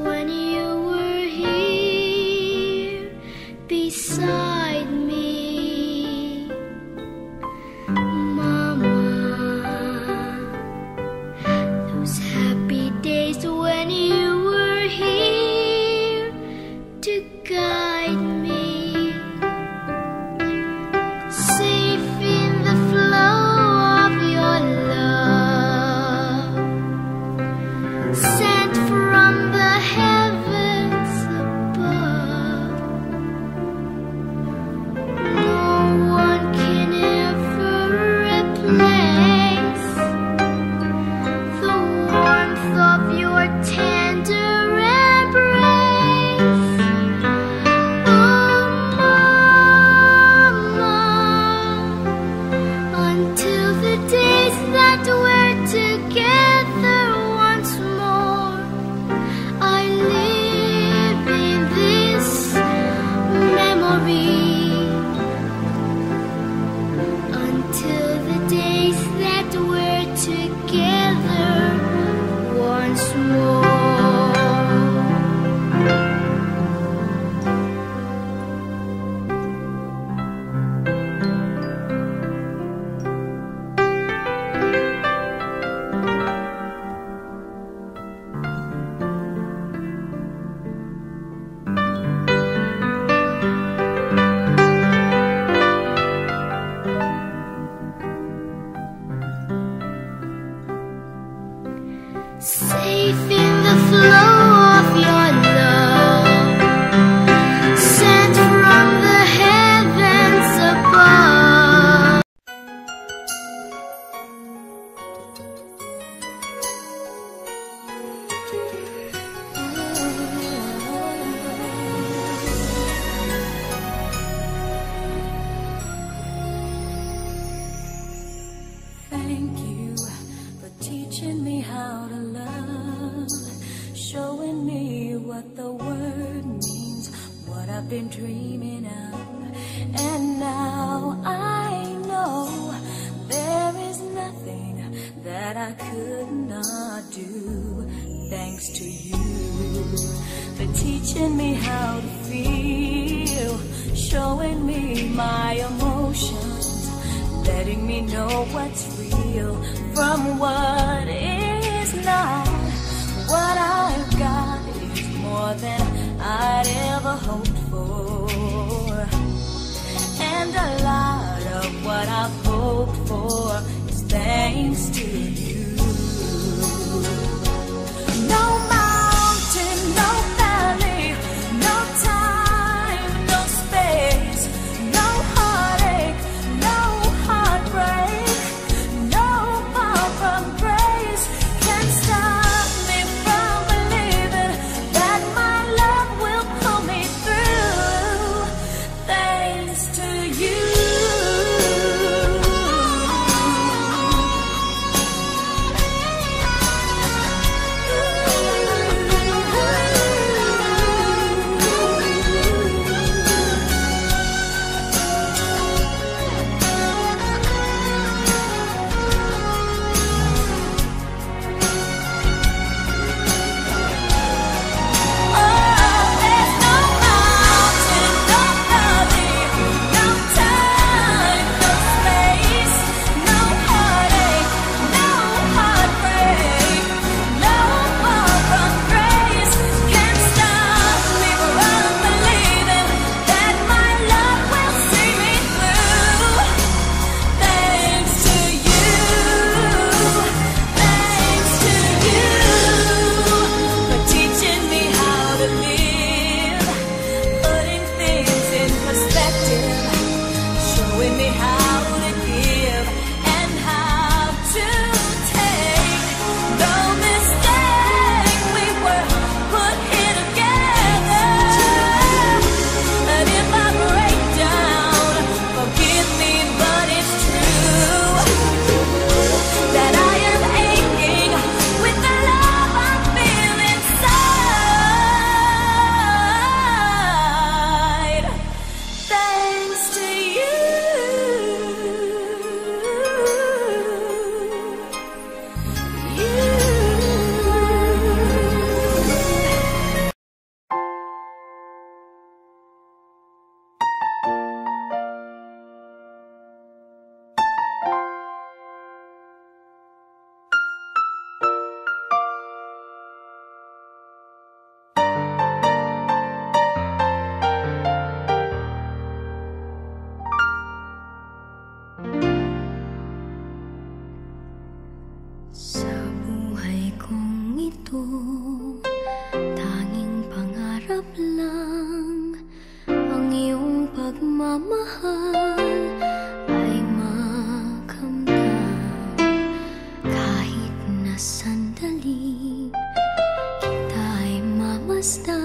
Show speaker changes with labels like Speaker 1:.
Speaker 1: when you were here beside me, Mama. Those happy days when you were here to guide me, safe in the flow of your love, sent from the heavens above. No one can ever replace the warmth of your tender embrace. Oh, Mama, until the days that we're together once more, I live in this memory. Until the days that we're together once more. Safe in the flow of your love, sent from the heavens above.
Speaker 2: Thank you for teaching me how to love, showing me what the word means, what I've been dreaming of. And now I know there is nothing that I could not do, thanks to you for teaching me how to feel, showing me my emotions, letting me know what's real from what is not. What I've got is more than I'd ever hoped for, and a lot of what I've hoped for is thanks to you. No mountain, no valley, no time, no space, no heartache, no heartbreak, no far from grace can stop me from believing that my love will pull me through, thanks to you.
Speaker 1: stars.